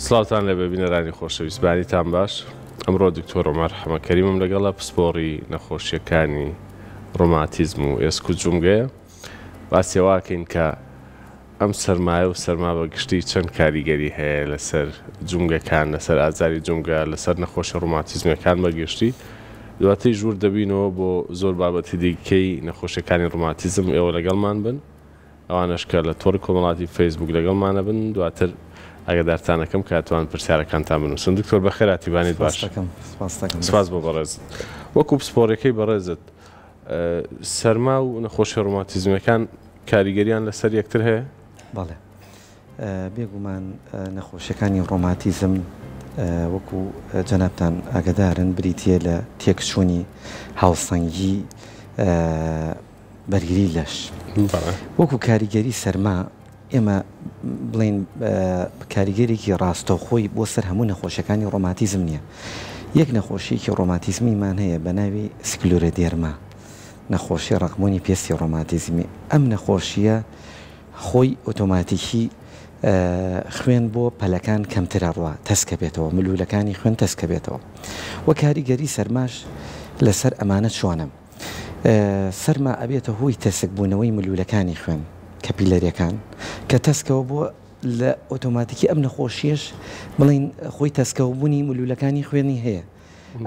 سڵاوتان لێ ببینەرانی خۆشەویستبانیتان باش. ئەمڕۆ دکتۆر عومەر حەمەکەریمم لەگەڵە پسپۆڕی نەخۆشیەکانی ڕۆماتیزم و ئێسک و جومگەیە باسیێواکەین کە ئەم سەرمایە و سەرما بەگشتی چەند کاریگەری هەیە لەسەر جومگەکان، لەسەر ئازاری جومگە، لەسەر نەخۆشی ڕۆماتیزمەکان بەگشتی. دواتری ژوور دەبینەوە بۆ زۆر بابەتی دیکەی نەخۆشیەکانی ڕۆماتیزم. ئێوە لەگەڵمان بن، ئەوانەش کە لە تۆڕی کۆمەڵاتی فەیسبوک لەگەڵمانە بن. دواتر ئاگادارتانەکەم کاتوان پرسیارەکانتان بنووسن. دکتۆر بەخێراتی بانیت باش. سپاس بۆ بەڕێزت. وەکو پسپۆڕەکەی بەڕێزت، سەرما و نەخۆشی ڕۆماتیزمەکان کاریگەریان لەسەر یەکتر هەیە؟ بەڵێ، بێگومان نەخۆشیەکانی ڕۆماتیزم وەکو جەنابتان ئاگادارن بریتیە لە تێکچوونی هاوسەنگی بەرگری لەش. وەکو کاریگەری سەرما ئێمە بڵین کاریگەرێکی ڕاستەوخۆی بۆ سەر هەموو نەخۆشیەکانی ڕۆماتیزم نییە. یەک نەخۆشیەکی ڕۆماتیزمیمان هەیە بە ناوی سکلۆرەدێرما، نەخۆشی ڕقمۆنی پێستی ڕۆماتیزمی. ئەم نەخۆشیە خۆی ئۆتۆماتیکی خوێن بۆ پەلەکان کەمترە ڕوا تەسکە بێتەوە، ملوولەکانی خوێن تەسکە بێتەوە. وە کاریگەری سەرماش لەسەر ئەمانە چۆنم؟ سەرما ئەبێتە هۆی تەسکبوونەوەی ملوولەکانی خوێن کەپیلەرەکان کە تەسکەوە بۆ لە ئۆتۆماتیکی ئەم نەخۆشیەش بڵین خۆی تەسکەوبوونی ملوولەکانی خوێنی هەیە،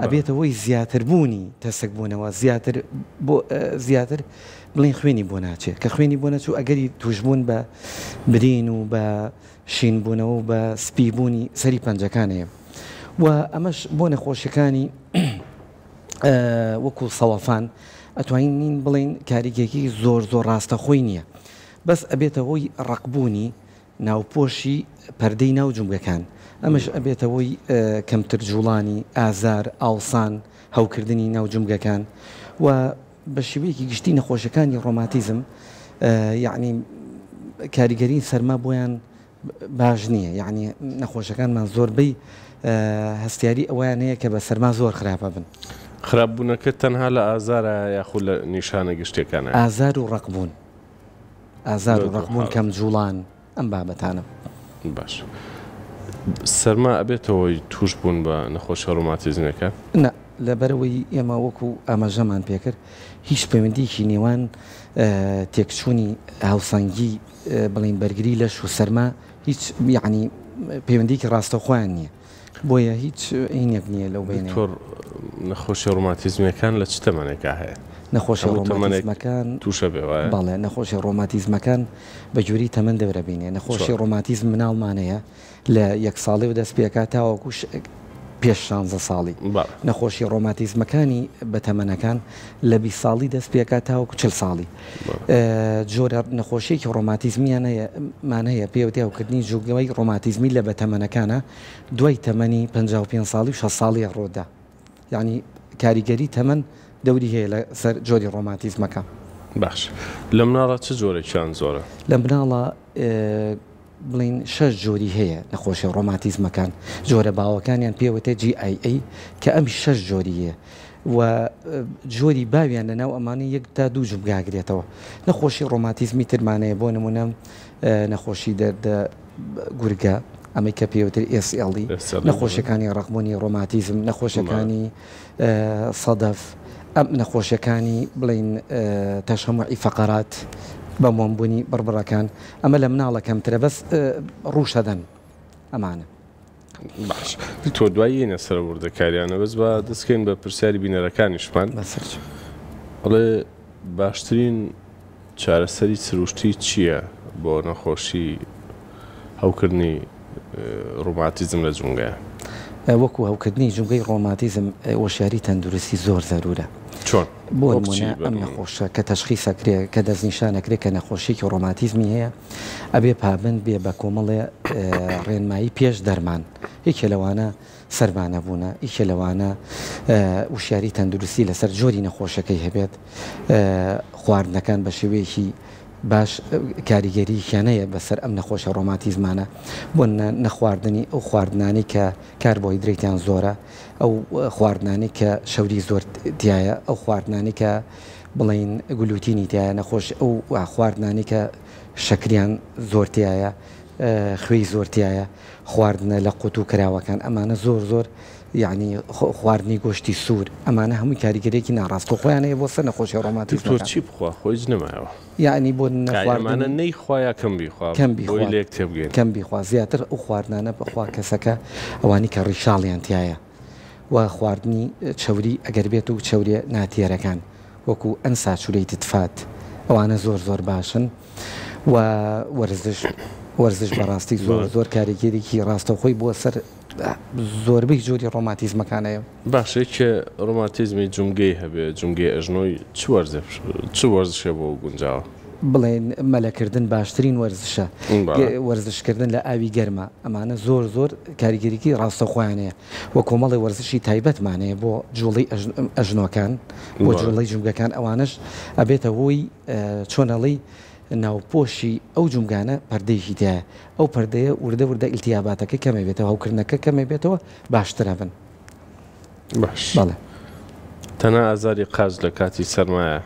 ئەبێتە هۆی زیاتربوونی تەسکبوونەوە، زیاتر بڵین خوێنی بۆ ناچێت، کە خوێنی بۆ نەچوو ئەگەری توشبوون بە برین و بە شینبوونەوە و بە سپیبوونی سەری پەنجەکانەیە. و ئەمەش بۆ نەخۆشیەکانی وەکو سەوەفان ئەتوانین بڵین کاریگەکی زۆر ڕاستەخۆی نییە، بەس ئەبێتە هۆی ڕقبوونی ناوپۆشی پەردەی ناو جومگەکان. ئەمەش ئەبێتە هۆی کەمتر جوڵانی، ئازار، ئاوسان، هەوکردنی ناو جومگەکان. و بە شێوەیەکی گشتی نەخۆشیەکانی ڕۆماتیزم یعنی کاریگەری سەرما بۆیان باش نییە، یعنی نەخۆشەکانمان زۆربەی هەستیاری ئەویان هەیە کە بە سەرما زۆر خراپە بن. خراپبوونەکە تەنها لە ئازارە یاخود لە نیشانە گشتەکانە؟ ئازار و ڕقبوون، ئازار و ڕقبوون، کەم جوڵان، ئەم بابەتانە. باش. سەرما ئەبێتەوەی توش بوون بە نەخۆشی ڕۆماتیزمەکە؟ نە، لەبەرەوەی ئێمە وەکو ئاماژەمان پێکرد هیچ پەیوەندیکی نێوان تێکچوونی هاوسەنگی بڵین بەرگری لەش و سەرما هیچ یعنی پەیوەندیکی ڕاستەوخۆیان نییە، بۆیە هیچ هینێک نییە لەو بینێ. نەخۆشی ڕۆماتیزمەکان لە چ تەمەنێکا هەیە؟ نەخۆشی ڕۆماتیزمەکان تووشە بێ وایە؟ بەڵێ، نەخۆشی ڕۆماتیزمەکان بە جووری تەمەن دەورەبینێ. نەخۆشی ڕۆماتیزم مناڵمانەیە لە 1 ساڵی و دەست پێکات تاوەکو پێش 16 ساڵی. نەخۆشی ڕۆماتیزمەکانی بە تەمەنەکان لە 20 ساڵی دەست پێکات تاوەکو 40 ساڵی. جۆرە نەخۆشیێکی ڕۆماتیزمیان هەیە پێوتێ هەوکردنی جوگەوەی ڕۆماتیزمی لە بەتەمەنەکانە دوای تەمەنی 55 ساڵی و 6 ساڵی ڕۆدا، یعنی کاریگەری تەمەن دەوری هەیە لە سەر جۆری ڕۆماتیزمەکە. باش. لە مناڵە چ جۆرێکیان زۆرە؟ لە مناڵە بڵین 6 جۆری هەیە نەخۆشی ڕۆماتیزمەکان. جۆرە باوەکانیان پێوتە GIA کە ئەم 6 جۆریە و جۆری باویان لەناو ئەمانی 1 تا 2 جومگاگرێتەوە. نەخۆشی ڕۆماتیزمی ترمانەیە، بۆ نمونە نەخۆشی دەردە گورگە، ئەمەی کە پێوتر SLE، نەخۆشیەکانی ڕقمۆنی ڕۆماتیزم، نەخۆشیەکانی سەدەف، ئەم نەخۆشیەکانی بڵین تەشەموعی فەقەرات بە مۆمبوونی بڕبڕەکان، ئەمە لە مناڵە کەمترە، بەس ڕوشەدەن ئەمانە. باش. تۆ دواییە سەرەوردەکاریانە، بەس بە دەستکەین بە پرسیاری بینەرەکانیشمان. بەڵێ باشترین چارەسەری سروشتی چییە بۆ نەخۆشی هەوکردنی ڕۆماتیزم لە جومگەیە؟ وەکو هەوکردنی جومگەی ڕۆماتیزم وەشیاری تەندروستی زۆر زەرورە. چۆن؟ بۆ نمونە ئەم نەخۆشە کە تەشخیصەکرێ کە دەستنیشانەکرێت کە نەخۆشیێکی ڕۆماتیزمی هەیە، ئەبێ پابند بێ بە کۆمەڵێ ڕێنمایی پێش دەرمان. یەکێ لەوانە سەرمانەبوونە، یەکێ لەوانە وشیاری تەندروستی لەسەر جۆری نەخۆشەکەی هەبێت، خواردنەکان بە شێوەیەکی باش کاریگەرییانەیە بەسەر ئەم نەخۆشە ڕۆماتیزمانە، بۆ نەخواردنی ئەو خواردنانی کە کاربۆهیدرێتیان زۆرە، ئەو خواردنانی کە شەوری زۆر تایە، ئەو خواردنانی کە بڵین گلوتینی تایە نەخۆش، ئەو خواردنانی کە شەکریان زۆرتیایە، خوێی زۆرتایە خواردنە لە قوت و کراوەکان ئەمانە زۆر یعنی خواردنی گۆشتی سوور ئەمانە هەمووی کاریگەرێکی ناڕاستکە خۆیانەیە بۆ سەر نەخۆشی ڕۆماتیزم چی بخوا خۆی نەمایەوە یعنی بۆ نەخواردنە نەیخوایا کەم بیخوا زیاتر ئەو خواردنانە بخوا کەسەکە ئەوانی کە ڕیشاڵیان تایە و خواردنی چەوری ئەگەر بێت و چەوریە ناتیێرەکان وەکو ئەنسا چولەی تتفات ئەوانە زۆر باشن و وەرزش بەڕاستی زۆر کاریگەرێکی ڕاستەوخۆی بۆ سەر زۆربەی جۆری ڕۆماتیزمەکانەیە باشێکە ڕۆماتیزمی جومگەی هەبێ جومگەی ئەژنۆی چ وەرزشە بۆ گونجاوە بڵێن مەلەکردن باشترین وەرزشە وەرزشکردن لە ئاوی گەرمە ئەمانە زۆر کاریگەریکی ڕاستەخۆیانەیە وە کۆمەڵی وەرزشی تایبەتمانەیە بۆ جوڵی ئەژنۆکان بۆ جوڵی جومگەکان ئەوانش ئەبێتە هۆی چۆنەڵی ناوپۆشی ئەو جومگانە پەردەیەکی تایە ئەو پەردەیە وردە ئیلتیاباتەکە کەمە بێتەوە هەوکردنەکە کەمە بێتەوە باشترە بن باش بەڵێ تەنها ئازاری قاز لە کاتی سەرمایە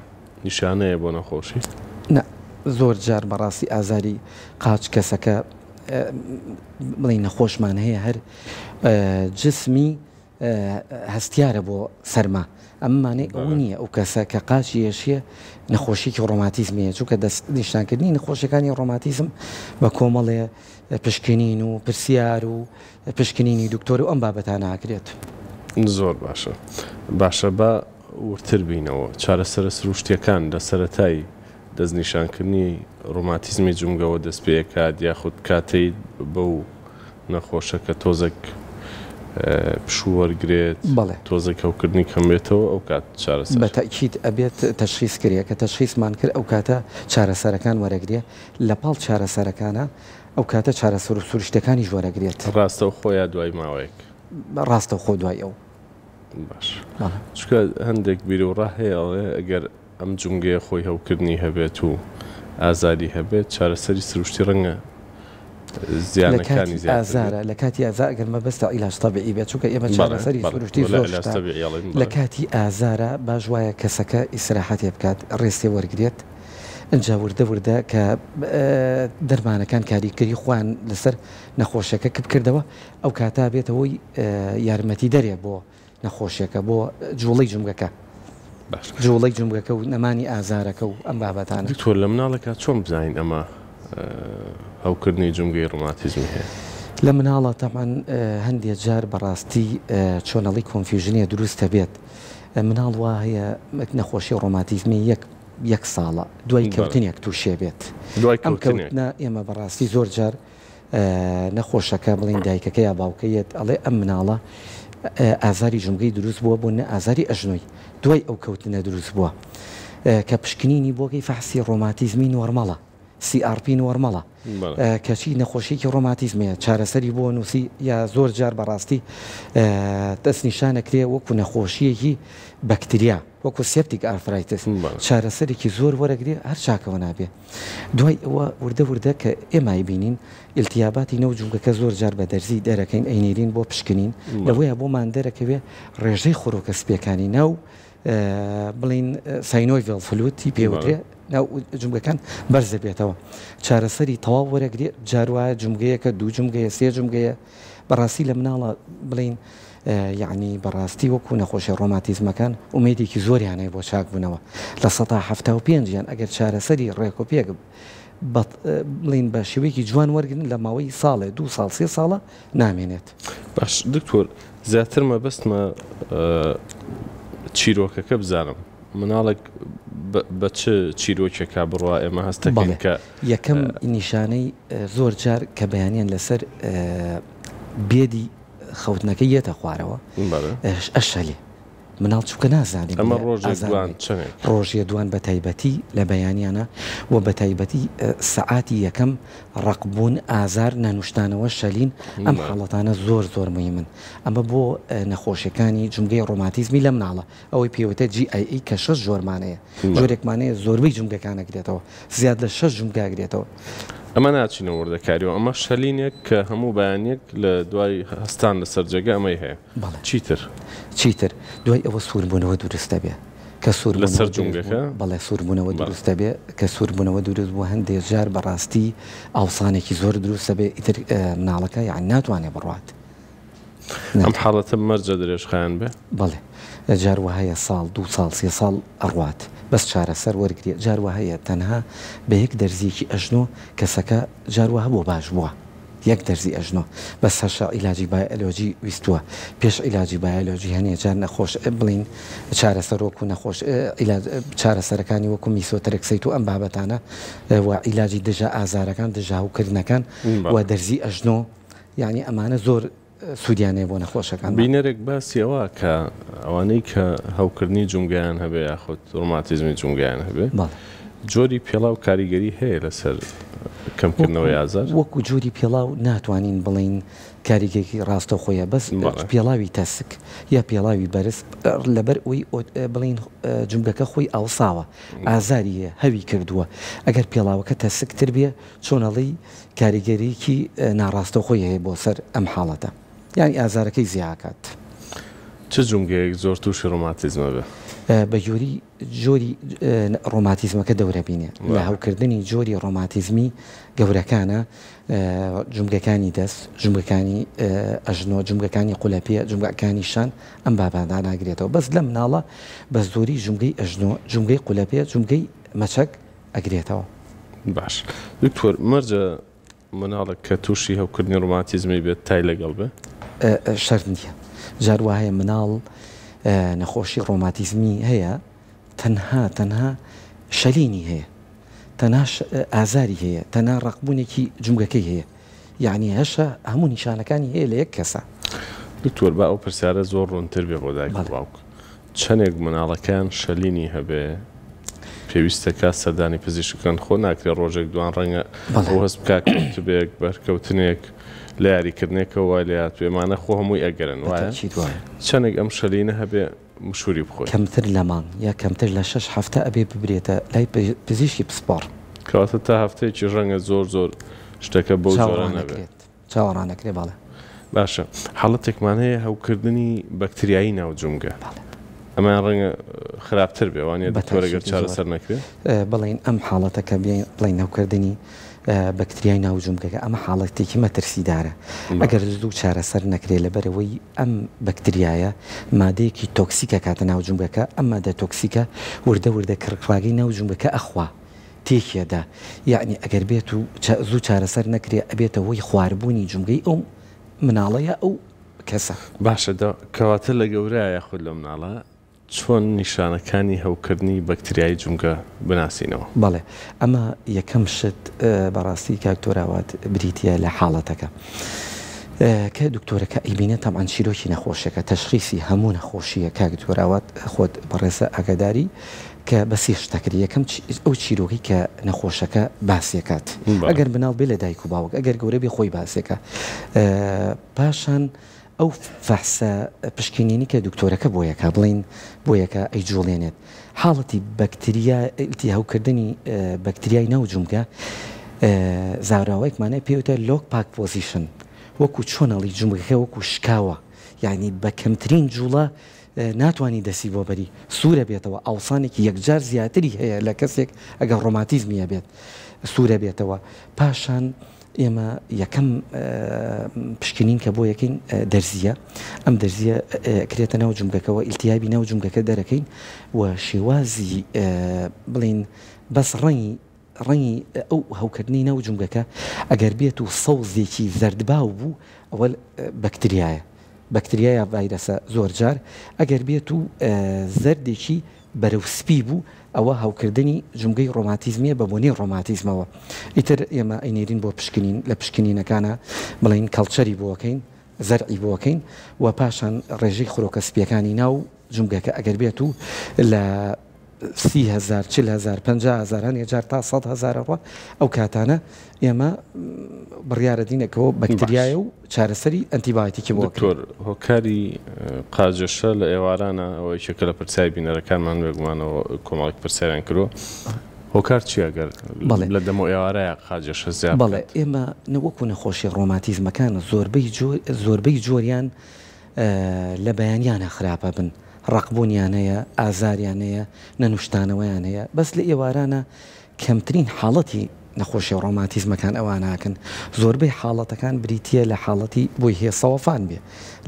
نیشانەیە بۆ نەخۆشی زۆر جار بەڕاستی ئازاری قاچ کەسەکە بڵێ نەخۆشمان هەیە هەر جسمی هەستیارە بۆ سەرما ئەممانەی ئەو نییە ئەو کەسە کە قاچی یەشیە نەخۆشیی ڕۆماتیزمیە چونکە دەست نیشانکردنی نەخۆشیەکانی ڕۆماتیزم بە کۆمەڵێ پشکنین و پرسیار و پشکنینی دکتۆر و ئەم بابەتانە ئاکرێت زۆر باشە بە ورتر بینەوە چارەسەرە سروشتیەکان لە سەرەتایی دەستنیشانکردنی ڕۆماتیزمی جومگەوە دەست پێکات یاخود کاتەی بەو نەخۆشەکە تۆزێک پشووەرگرێت تۆزێک هەوکردنی کەم بێتەوە ئەو کات چارەسەر بەتەکید ئەبێت تەشخیص کرێ کە تەشخیصمان کرد ئەو کاتە چارەسەرەکان وەرەگرێ لە پاڵ چارەسەرەکانە ئەو کاتە چارەسەر و سروشتەکانی وەرەگرێت ڕاستە و خۆیان دوای ماوەیەک ڕاستە و خۆ دوای ئەو باش چکە هەندێک بیرۆڕا هەیە ئەگەر ئەم جومگەیە خۆی هەوکردنی هەبێت و ئازادی هەبێت چارەسەری سروشتی ڕەنگە زیانەکانی ئازارە لە کاتی ئازار ئەگەر مەبەستە عیلاج تەبیعی بێت چونکە ئێمە چارەسەری سروشتی زۆر لە کاتی ئازارە باش وایە کەسەکە ئیسراحەتێ بکات ڕێستێ وەرگێت ئەجا وردە کە دەرمانەکان کاریگەری خوان لەسەر نەخۆشیەکە بکردەوە ئەو کاتا بێتەوەی یارمەتی دەرێ بۆ نەخۆشیەکە بۆ جوڵەی جومگەکە جوڵەی جومگەکە و نەمانی ئازارەکە و ئەم بابەتانە تۆ لە مناڵەکە چۆن بزانین ئەمە هەوکردنی جومگەی ڕۆماتیزمی هەیە لە مناڵە تەمان هەندێک جار بەڕاستی چۆنەڵی کۆنفیوژنیە دروستە بێت مناڵ وا هەیە نەخۆشی ڕۆماتیزمی یەک ساڵە دوای کەوتنێک تووشێ بێت ئەم کەوتنە ئێمە بەڕاستی زۆر جار نەخۆشەکە بڵین دایکەکە یا باوکەیەت ئەڵێ ئەم مناڵە ئازاری جومگەی دروست بووە بۆ ئازاری ئەژنۆی دوای ئەو کەوتنە دروست بووە کە پشکنینی بۆگەی فەحسی ڕۆماتیزمی نۆرمەڵە CRP نۆرمەڵە کەچی نەخۆشیێکی ڕۆماتیزمەیە چارەسەری بۆ نووسی یا زۆر جار بەڕاستی دەستنیشانەکرێ وەکو نەخۆشیەکی بەکتریا وەکو سێپتیک ئارفرایتس چارەسەرێکی زۆر وەرەگرێ هەر چاکەوە نابێ دوای ئەوە وردە کە ئێمای بینین ئیلتیاباتی نەو جومگەکە زۆر جار بە دەرزی دەرەکەین ئەینێرین بۆ پشکنین لەوەیە بۆمان دەرەکەوێ ڕێژەی خۆرۆکە سپیەکانی ناو بڵین ساینۆڤێڵ فلوتی پێوترێ ناو جومگەکان بەرزە بێتەوە چارەسەری تەواو وەرەگرێ جاروایە جومگەیەکە دوو جومگەیە سێ جومگەیە بەڕاستی لە مناڵە بڵین یعنی بەڕاستی وەکو نەخۆشی ڕۆماتیزمەکان ئومێدێکی زۆریانەیە بۆ چاکبوونەوە لە 175 ئەگەر چارەسەری ڕێکۆپێک بڵین بە شێوەیەکی جوان وەرگن لە ماوەی ساڵێ 2 ساڵ 3 ساڵە نامێنێت باش دکتۆر زیاتر مەبەستمە چیرۆکەکە بزانم مناڵێک بە چ چیرۆکێکا بڕوا ئێمە هەستەکەین کە یەکەم نیشانەی زۆر جار کە بەیانیان لەسەر بێدی خەوتنەکە یەتە خوارەوە ئەشەلێ مناڵ چووکە نازانێت ئەمە ڕۆژێ دوان بە تایبەتی لە بەیانیانە و بە تایبەتی سەعاتی یەکەم ڕقبوون ئازار نانوشتانەوە شەلین ئەم حاڵەتانە زۆر مهمن ئەمە بۆ نەخۆشیەکانی جومگەی ڕۆماتیزمی لە مناڵە ئەوەی پێوتە GIA کە 6 جۆرمانەیە جۆرێکمانەیە زۆربەی جومگەکانەگرێتەوە زیاد لە 6 جومگاگرێتەوە ئەمە ناچینە وردەکاریەوە ئەمە شەلینێک کە هەموو بەیانێک لە دوای هەستان لەسەر جێگە ئەمەی هەیە چیتر دوای ئەوە سووربوونەوە دروستە بێ کە کە سوور لەسەر جونگەکە بەڵێ سووربوونەوە دروستە بێ کە سووربوونەوە دروست بوو هەندێک جار بەڕاستی ئاوسانێکی زۆر دروستە بێ ئیتر مناڵەکە یان ناتوانێت بڕوات ئەم حاڵەتە مەرجە درێژخایەن بێ بەڵێ جار وهەیە ساڵ 2 ساڵ 3 ساڵ ئەڕوات بەس چارەسەر وەرگێ جار وهەیە تەنها بە یەک دەرزیەکی ئەژنۆ کەسەکە جار وهە بۆ باش بووە یەک دەرزی ئەژنۆ بەس هەشە عیلاجی بایۆلۆژی ویستووە پێش عیلاجی بایۆلۆژی هەنێ جار نەخۆش بڵین چارەسەر وەکو نەخۆش چارەسەرەکانی وەکو میسۆترێکسیت و ئەم بابەتانە و عیلاجی دژە ئازارەکان دژە هاوکردنەکان و دەرزی ئەژنۆ یعنی ئەمانە زۆر سوودیانێ بۆ نەخۆشەکان بینەرێک باسیەوە کە ئەوانەی کە هەوکردنی جونگیان هەبێ یاخود ڕۆماتیزمی جونگیان هەبێ جۆری پێڵاو کاریگەری هەیە لەسەر کەمکردنەوەی ئازار وەکو جۆری پێڵاو ناتوانین بڵین کاریگەری ڕاستە خۆیە بەس پێڵاوی تەسک یا پێڵاوی بەرز لەبەر ئەوی بڵین جونگەکە خۆی ئاوساوە ئازاریە هەوی کردووە ئەگەر پێڵاوەکە تەسکتر بێ چۆنەڵی کاریگەریکی ناڕاستە خۆی هەیە بۆ سەر ئەم حاڵەتە یعنی ئازارەکەی زیاکات چ جونگەیەک زۆر تووشی ڕۆماتیزمە بێ بە جۆری ڕۆماتیزمەکە دەورە بینێ لە هەوکردنی جۆری ڕۆماتیزمی گەورەکانە جونگەکانی دەست جونگەکانی ئەژنۆ جونگەکانی قولەپیە جونگەکانی شان ئەم باباندا ناگرێتەوە بەس لە مناڵە بە زۆری جونگەی ئەژنۆ جونگەی قولەپیە جونگەی مەچەک ئەگرێتەوە باش دکتۆر مەرجە مناڵێک کە تووشی هەوکردنی ڕۆماتیزمی بێت تای لەگەڵ بێ شەرت نییە جار وایە مناڵ نەخۆشی ڕۆماتیزمی هەیە تەنها شەلینی هەیە تەنها ئازاری هەیە تەنها ڕقبوونێکی جونگەکەی هەیە یعنی هەشە هەموو نیشانەکانی هەیە لە یەک کەسە دکتۆر با ئەو پرسیارە زۆر ڕوونتر بێ بۆ دایک باوک چەندێک مناڵەکان شەلینی هەبێ پێویستەکە سەردانی پزیشکەکان خۆ ناکرێت ڕۆژێک دوان ڕەنگە بۆ هەست بکاتبێک بەرکەوتنێک لە یاریکردنێکەوە وای لات پێمانە خۆ هەمووی ئەگەرن وایە چەندێک ئەم شەلینە هەبێ مشوری بخۆی کەمتر لە مانگ یا کەمتر لە 6 هەفتە ئەبێ ببرێتە لای پزیشکی پسپۆڕ کەواتە تا هەفتەیەکی ڕەنگە زۆر شتەکە بەو جۆرە نەبێت چاوەڕانەکرێ باڵێ باشە حاڵەتێکمان هەیە هەوکردنی بەکتریایی ناو جونگە ئەمان ڕەنگە خراپتر بێ وانێ دکتۆرەگەر چارەسەر نەکرێت بڵین ئەم حاڵەتەکە بڵین هەوکردنی بەکتریای ناو جونگەکە ئەمە حاڵەتێکی مەترسیدارە ئەگەر زوو چارەسەر نەکرێت لەبەرەوەی ئەم بەکتریایە مادەیەکی تۆکسیکە کاتە ناو جونگەکە ئەم مادە تۆکسیکە وردە کڕکراگەی ناو جونگەکە ئەخوا تێکێدا یعنی ئەگەر بێت و زوو چارەسەر نەکرێت ئەبێتە هۆی خواردبوونی جونگەی ئەو مناڵەیە ئەو کەسە باشە کەواتە لە گەورەیە خود لە مناڵە چۆن نیشانەکانی هەوکردنی بەکتریایی جونگە بناسینەوە بەڵێ ئەمە یەکەم شت بەڕاستی کاکتۆراوات بریتە لە حاڵەتەکە کە دکتۆرەکە ئەیبینە تەمان چیرۆکی نەخۆشیەکە تەشخیصی هەموو نەخۆشیە کاکتۆراوات خۆت بەڕێزە ئاگاداری کە بەسی شتەکری یەکەم ئەو چیرۆکی کە نەخۆشەکە باسیەکات ئەگەر بناڵ بێ لە دایک و باوک ئەگەر گەورە بێ خۆی باسێکە پاشان ئەو فەحسە پشکنینی کە دکتۆرەکە بۆ یەکە بڵین بۆ یەکە ئەی جوڵێنێت حاڵەتی بەکتریایەتی هەوکردنی بەکتریای ناو جونگە زاراوەیەکمانە پێوتە لۆک پاک پۆزیشن وەکو چۆنەڵی جونگەکە وەکو شکاوە یعنی بە کەمترین جوڵە ناتوانانی دەسی بۆ بەری سوورە بێتەوە ئاوسانێکی یەکجار زیاتری هەیە لە کەسێک ئەگەر ڕۆماتیزمیە بێت سوورە بێتەوە پاشان ئێمە یەکەم پشکنین کە بۆ یەکەین دەرزیە ئەم دەرزیە کرێتە ناو جونگەکەەوە ئیلتیابی ناو جونگەکە دەرەکەین و شێوازی بڵین بەس ڕەنگی ئەو هەوکردنی ناو جونگەکە ئەگەر بێت و سەوزێکی زەردباو بوو ئەوە بەکتریایە بەکتریایە ڤایرەسە زۆر جار ئەگەر بێت و زەردێکی بەرەوسپی بوو ئەوە هەوکردنی جونگەی ڕۆماتیزمیە بە بۆنی ڕۆماتیزمەوە ئیتر ئێمە ئەینێرین بۆ پشکنین لە پشکنینەکانە بڵین کەڵچەری بۆکەین زەرعی بۆکەین و پاشان ڕێژەی خۆرۆکە سپیەکانی ناو جونگەکە ئەگەر بێت و لە 30,000 40,000 50,000 هەجار تا 100,000 ڕۆ ئەو کاتانە ئێمە بڕیارە دینەکەەوە بەکتریایە و چارەسەری ئەنتیبایۆتیکی بۆ دکتۆر هۆکاری قاجەشە لە ئێوارانە ئەوەی شەکە لە پرسیای بینەرەکانمان بێگومانەوە کۆمەڵێک پرسیاریان کردو هۆکار چیەگەر لە دەمە ئێوارەیە قاجەشە زیاد بەڵێ ئێمە نەوەکو نەخۆشی ڕۆماتیزمەکان زۆربەی جۆریان لە بەیانیانە خراپە بن ڕقبوونیان هەیە ئازاریان هەیە نەنوشتانەوەیان هەیە بەس لە ئێوارانە کەمترین حاڵەتی نەخۆشی ڕۆماتیزمەکان ئەوان ناکەن زۆربەی حاڵەتەکان بریتە لە حاڵەتی بۆی هەیە سەوەفان بێ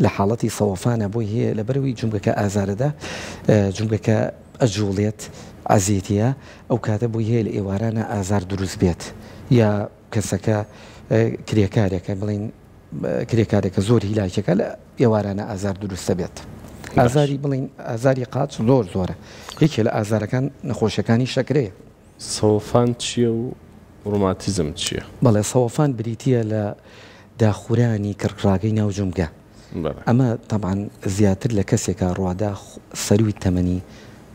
لە حاڵەتی سەوەفانە بۆی هەیە لە بەروی جونگەکە ئازارەدا جونگەکە ئەجوڵێت ئازیێتیە ئەو کاتە بۆی هەیە لە ئێوارانە ئازار دروست بێت یا کەسەکە کرێکارێکە بڵین کرێکارێکە زۆر هیلاکێکە لە ئێوارانە ئازار دروستە بێت ئازاری بڵین ئازاری قاچ زۆرە یەکێ لە ئازارەکان نەخۆشیەکانی شەکرەیە سەوەفان چییە و ڕۆماتیزم چییە؟ بەڵێ سەوەفان بریتە لە داخورانی کڕکراگەی ناو جومگە ئەمە طبعاً زیاتر لە کەسێکە ڕوادا سەروی تەمەنی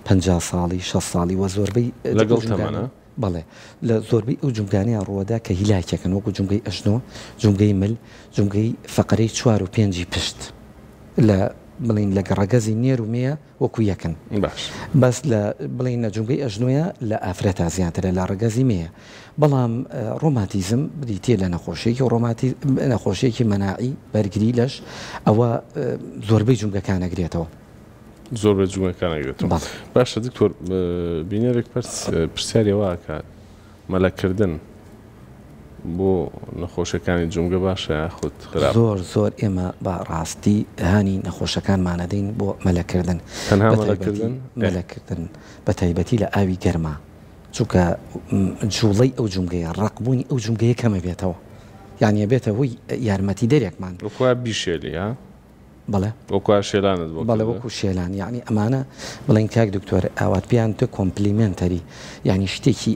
50 ساڵی 6 ساڵی وە زۆربەی لەگەڵ تەمەنە بەڵێ لە زۆربەی ئەو جومگانەیە ڕوەدا کە هیلاکێکن وەکو جومگەی ئەشنۆ جومگەی مل جومگەی فەقەرەی 4 و 5 پشت لە بڵین لە گەڕەگەزی نێر و مێە وەکو یەکن بەس لە بڵین لە جومگەی ئەژنۆیە لە ئافرەتا زیاترە لە ڕگەزی مێە بەڵام ڕۆماتیزم بریتە لە نەخۆشیەکی نەخۆشیەکی مەناعی بەرگری لەش ئەوە زۆربەی جومگەکانەگرێتەوە زۆر بە جومەکانەگرێتەوە باشە دکتۆر بینەرێک پرسیاری واکات مەلەکردن بۆ نەخۆشەکانی جومگە باشە خودت خراپ زۆر ئێمە بە ڕاستی هانی نەخۆشەکانمانەدەین بۆ مەلەکردن تەنها مەلەکردن بە تایبەتی لە ئاوی گەرما چونکە جوڵەی ئەو جومگەیە ڕقبوونی ئەو جومگەیە کەمە بێتەوە یعنی بێتە هۆی یارمەتی دەرێکمان وەکووا بیشێلی ها بەڵێ وەکووا شێلانت بەڵێ وەکو شێلان یعنی ئەمانە بڵین کاک دکتۆر ئاوات پێیان تۆ کۆمپلیمنتەری یعنی شتێکی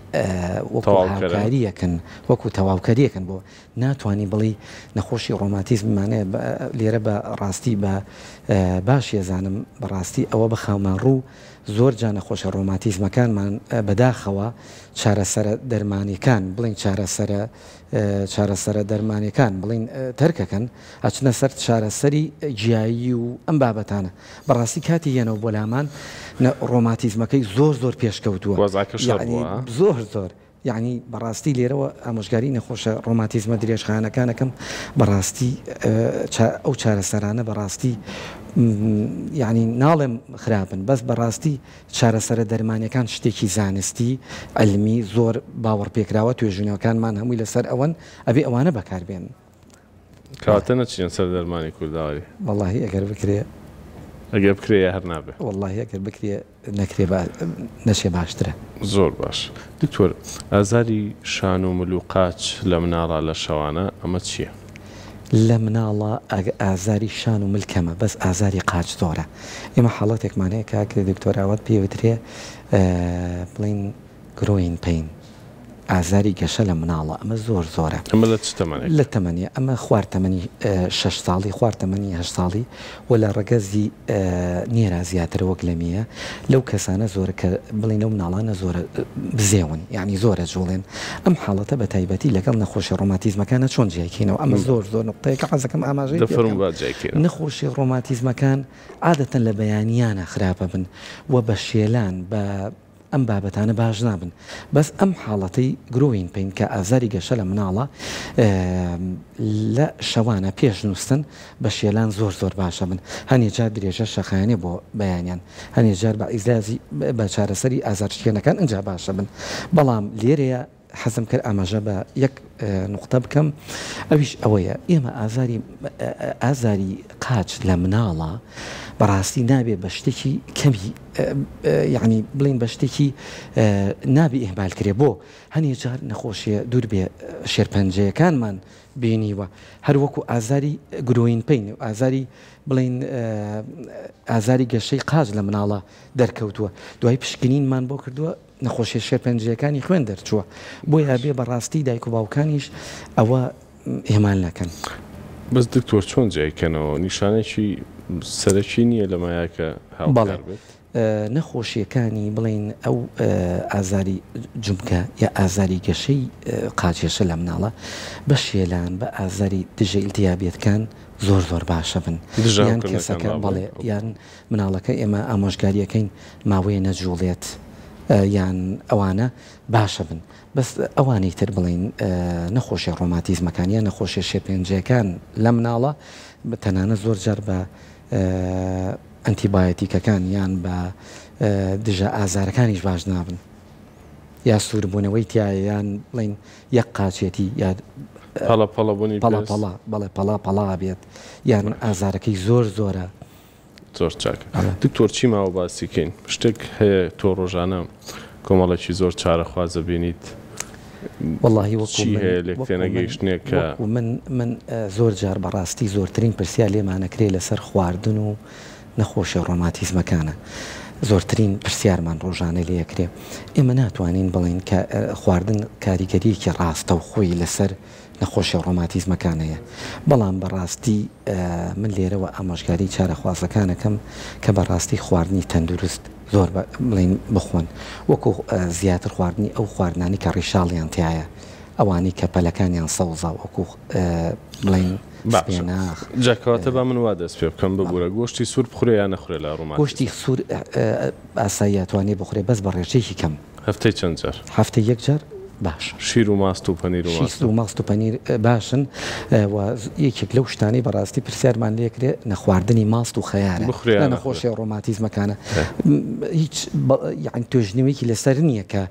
وەکو هاوکاریەکەن وەکو تەواوکاریەکەن بۆ ناتوانانی بڵی نەخۆشی ڕۆماتیزممانەیە لێرە بە ڕاستی بە باش ێزانم بەڕاستی ئەوە بە خاومانڕوو زۆر جا نەخۆشە ڕۆماتیزمەکانمان بەداخەوە چارەسەرە دەرمانیەکان بڵین چارەسەرە دەرمانیەکان بڵین تەرکەکەن ئەچنە سەر چارەسەری گیایی و ئەم بابەتانە بەڕاستی کاتی یەنەوە بۆ لامان ڕۆماتیزمەکەی زۆر پێشکەوتووە زۆر یعنی بەڕاستی لێرەوە ئامۆژگاری نەخۆشە ڕۆماتیزمە درێژخانەکانەکەم بەڕاستی ئەو چارەسەرانە بەڕاستی یعنی ناڵێم خراپن بەس بەڕاستی چارەسەرە دەرمانیەکان شتێکی زانستی علمی زۆر باوەڕ پێکراوە توێژینەوەکانمان هەمووی لەسەر ئەوەن ئەبێ ئەوانە بەکاربێن کاتە نەچین سەر دەرمانی کورداواری واللهی ئەگەر بکرێ ئەگەر بکرێ هەر نابێت واللهی ئەگەر بکرێ نەکرێ نەشێ باشترە زۆر باش دکتۆر ئازاری شان و ملوقاچ لە مناڵە لە شەوانە ئەمە چییە؟ لە مناڵە ئازاری شان و ملکەمە بەس ئازاری قاچ زۆرە ئێمە حاڵەتێکمانەیە کاکە دکتۆراوات پێوترێ بڵین گرۆین پین ئازاری گەشە لە مناڵە ئەمە زۆرە ئەمە لە تەمەنیە ئەمە خواردتەمەنی 6 ساڵی خواردتەمەنی 8 ساڵی و لە ڕگەزی نێرا زیاتر وەک لەمیە لەو کەسانە زۆر کە بڵین ئەو مناڵانە زۆرە بزێون یعنی زۆرە جوڵێن ئەم حاڵەتە بە تایبەتی لەگەڵ نەخۆشی ڕۆماتیزمەکانە چۆن جیاکەینەوە ئەمە زۆر نقطەیەکە حەزەکەم ئاماژەی نەخۆشی ڕۆماتیزمەکان عادەتەن لە بەیانیانە خراپە بن و بە شێلان بە ئەم بابەتانە باش نابن بەس ئەم حاڵەتەی گرۆین پێین کە ئازاری گەشە لە مناڵە لە شەوانە پێش نووسن بە شێلان زۆر باشە بن هەنێ جار درێژە شەخایانێ بۆ بەیانیان هەنێ جار بە ئیزازی بە چارەسەری ئازارشکێنەکان ئەنجا باشە بن بەڵام لێرەیە حەزم کرد ئاماژە بە یەک نقطە بکەم ئەویش ئەوەیە ئێمە ئازاری قاچ لە مناڵە بەڕاستی نابێ بە شتێکی کەمی یعنی بڵین بە شتێکی نابی ئێمال کرێ بۆ هەنێ جار نەخۆشیە دوور بێ شێرپەنجەیەکانمان بینیوە هەر وەکو ئازاری گرۆین پێین و ئازاری بڵین ئازاری گەشەی قاچ لە مناڵە دەرکەوتووە دوای پشکنینمان بۆ کردووە نەخۆشیە شێرپەنجەکانی خوێن دەرچووە بۆی هەبێ بەڕاستی دایک و باوکانیش ئەوە ئێمال نەکەن بەس دکتۆر چۆن جیایکەنەوە نیشانێکی سەرەکی نییە لەمایەکە هاوڵێ نەخۆشیەکانی بڵین ئەو ئازاری جومکە یا ئازاری گەشەی قاچێشە لە مناڵە بە شێلان بە ئازاری دژە ئیلتیابێتەکان زۆر باشە بن یان کەسەکە بەڵێ یان مناڵەکە ئێمە ئامۆژگاریەکەین ماوەیە نەجوڵێت یان ئەوانە باشە بن بەس ئەوانەی تر بڵین نەخۆشی ڕۆماتیزمەکانیان نەخۆشی شێرپەنجەکان لە مناڵە بە تەنانە زۆر جار بە ئەنتیبایۆتیکەکان یان بە دژە ئازارەکانیش باش نابن یا سووربوونەوەی تایە یان بڵین یەک قاچێتی یا پەڵەپەڵەبوونی بەڵێ پەڵا بێت یان ئازارەکەی زۆر زۆرە. زۆر چاکە. دکتۆر چی ماوە باسیکەین شتێک هەیە تۆ ڕۆژانە کۆمەڵێکی زۆر چارەخوازە بینیت واللهی وەکو من زۆر جار بەڕاستی زۆرترین پرسیار لێمانەکرێ لەسەر خواردن و نەخۆشی ڕۆماتیزمەکانە زۆرترین پرسیارمان ڕۆژانە لێکرێ ئێمە ناتوانین بڵین کە خواردن کاریگەریەکی ڕاستە و خۆی لەسەر نەخۆشی ڕۆماتیزمەکانەیە بەڵام بەڕاستی من لێرەوە ئامۆژگاری چارەخوازەکانەکەم کە بەڕاستی خواردنی تەندروست زۆر بڵین بخۆن وەکو زیاتر خواردنی ئەو خواردنانی کە ڕیشاڵیان تایە ئەوانی کە پەلەکانیان سەوزا وەکو بڵین جاکەواتە بە من وا دەست پێ بکەم ببوورە گۆشتی سوور بخورێ یان نەخورێ لە ڕۆماتیزم گۆشتی سوور ئاساییاتوانێ بخورێ بەس بە ڕێژەیەکی کەم هەفتەی چەند جار هەفتەی یەک جار باش شیر و ماست و پەنیر و ماست و پەنیر باشن یەکێک لەو شتانی بەڕاستی پرسیارمان لێکرێ نەخواردنی ماست و خەیارە نەخۆشی ڕۆماتیزمەکانە هیچ یان توێژنەوەیکی لەسەر نییە کە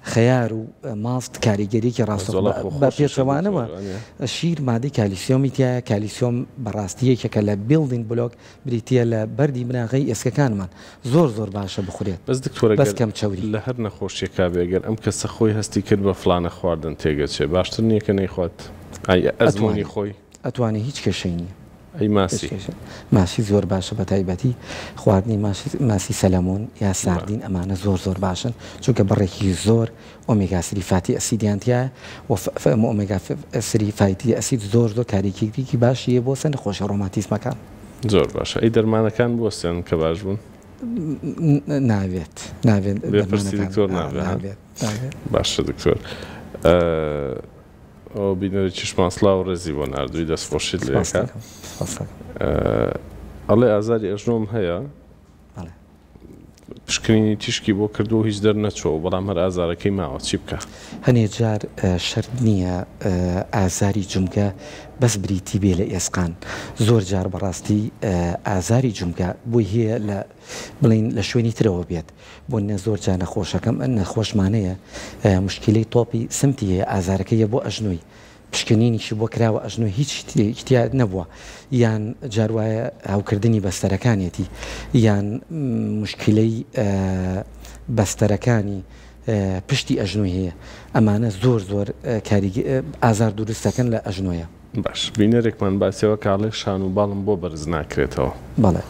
خەیار و ماست کاریگەریەکی ڕاستە بە پێچەوانەوە شیر مادەی کالیسیۆمی تایە کالیسیۆم بەڕاستی یەکێکە لە بیلدینگ بلۆک بریتە لە بەردی بناغی ئێسکەکانمان زۆر باشە بخورێت بەس دکتۆرە بەس کەم چاوری لە هەر نەخۆشیێکا بێگەر ئەم کەسە خۆی هەستی کرد بە فلانە خواردن تێگەچێ باشتر نییە کە نەیخوات ئەزمانی خۆی ئەتوانێت هیچ کێشەی نییە ئەی ماسی زۆر باشە بە تایبەتی خواردنی ماسی سەلەمۆن یا ساردین ئەمانە زۆر باشن چونکە بەڕێکی زۆر ئۆمێگا سری فاتی ئەسیدیانتیایە و ئۆمێگا سری فایتی ئەسید زۆر کاریگەریەکی باشیە بۆ سەر نەخۆشی ڕۆماتیزمەکان زۆر باشە ئەی دەرمانەکان بۆستێن کە باش بوون ناوێت دکتۆر ناوێت باشە دکتۆر ئەو بینەرە چشماسڵا و ڕێزی بۆ نردووی دەستخۆشیت لێکە ئەڵێ ئازاری ئەژنۆم هەیە پشکنینی تیشکی بۆ کردو هیچ دەرنەچۆ بەڵام هەر ئازارەکەی ماوە چی بکە هەنێ جار شەرت نییە ئازاری جومگە بەس بریتی بێ لە ئێسقان زۆر جار بەڕاستی ئازاری جومگە بۆی هەیە لە بڵین لە شوێنی ترەوە بێت بۆ نە زۆر جار نەخۆشەکەم نەخۆشمانەیە مشکلەی تۆپی سمتی هەیە ئازارەکەیە بۆ ئەژنۆی پشکنینیشی بۆ کراوە ئەژنۆی هیچ احتیاج نەبووە یان جاروایە هاوکردنی بەستەرەکانێتی یان مشکلەی بەستەرەکانی پشتی ئەژنۆی هەیە ئەمانە زۆر ئازار دروستەکەن لە ئەژنۆیە باش بینەرێکمان باسیەوە کاڵێ شان و باڵم بۆ بەرز ناکرێتەوە بەڵێ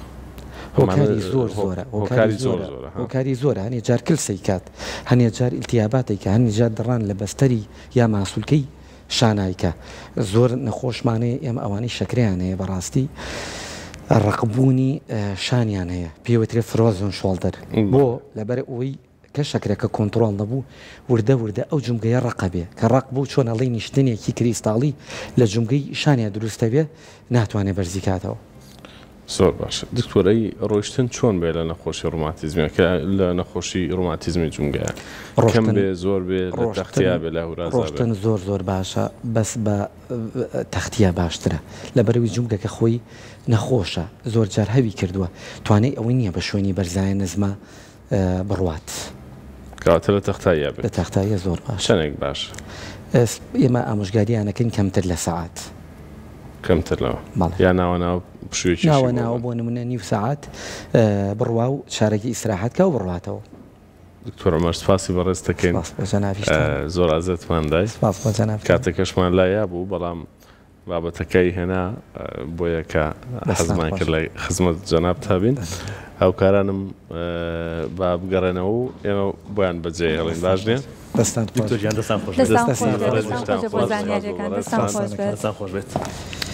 هۆکاری زۆرە هۆکاری زۆرە هەنێ جار کلسەی کات هەنێ جار ئیلتیاباتێکە هەنێ جار دەڕان لە بەستەری یا ماسوولکەی شانایکە زۆر نەخۆشمانەیە ئێمە ئەوانەی شەکریان هەیە بەڕاستی ڕقبوونی شانیان هەیە پێوەترێ فرۆزۆن شۆڵدەر بۆ لەبەر ئەوەی کە شەکرەکە کۆنتترۆل نەبوو وردە ئەو جومگەیە ڕقەبێ کە ڕق بوو چۆن ئەڵی نیشتنێکی کریستاڵی لە جومگەی شانیا دروستە بێ ناتوانێت بەرزیکاتەوە زۆر باشە دکتۆرەی ڕۆیشتن چۆن بێ لە نەخۆشی ڕۆماتیزمەکە لە نەخۆشی ڕۆماتیزمی جومگەیە ڕۆشتن بێ زۆر بێ تەختیا بێ لە هورا ڕۆشتن زۆر باشە بەس بە تەختیا باشترە لەبەرەوەی جومگەکە خۆی نەخۆشە زۆر جار هەوی کردووە توانێت ئەوەی نییە بە شوێنی بەرزایە نزمە بڕوات کاتە لە تەختایە بێت لە تەختایە زۆر باش چەندێک باش ئێمە ئامۆژگاریانەکەین کەمتر لە سەعات کەمترەوە یا ناوەناو پشوێکی ناوەناوە بۆ نمونە نیو سەعات بڕوا و شارێکی ئیسراحەتکە و بڕواتەوە دکتۆر عومەر سپاسی بەڕێز دەکەین زۆر ئازەتمان دای کاتێکەشمان لایە بوو بەڵام بابەتەکەی هێنا بۆیە کە حەزمان کرد لە خزمەت جەناب تابین هاوکارانم با بگەڕێنەوە و ئێمە بۆیان بەجێ هێڵین باش نیە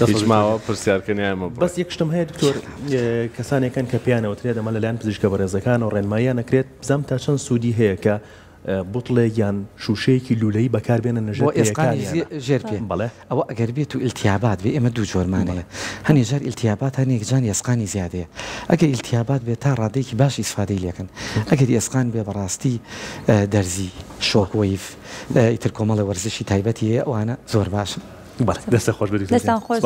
هیچ ماوە پرسیارکردنیمە بەس یەک شتم هەیە دکتۆر کەسانێکن کە پیانەوە ترێ دەمە لەلایەن پزیشکە بەڕێزەکان و ڕێنماییان نەکرێت بزانم تا چەند سوودی هەیە کە بوتڵێک یان شوشەیەکی لولەیی بەکاربێنە نەژێر ژێر پێ بڵێ ئەوە ئەگەر بێت و ئیلتیابات بێ ئێمە دوو جۆرمانەیە هەنێ جار ئیلتیابات هەنێک جان ئێسقانی زیادەیە ئەگەر ئیلتیابات بێت تا ڕادێکی باش ئیسفادەی لێکن ئەگەر ئێسقان بێ بەڕاستی دەرزی شۆک وەیف ئیتر کۆمەڵە وەرزشی تایبەتی هەیە ئەوانە زۆر باشن دەستە خۆش بێت دەستان خۆش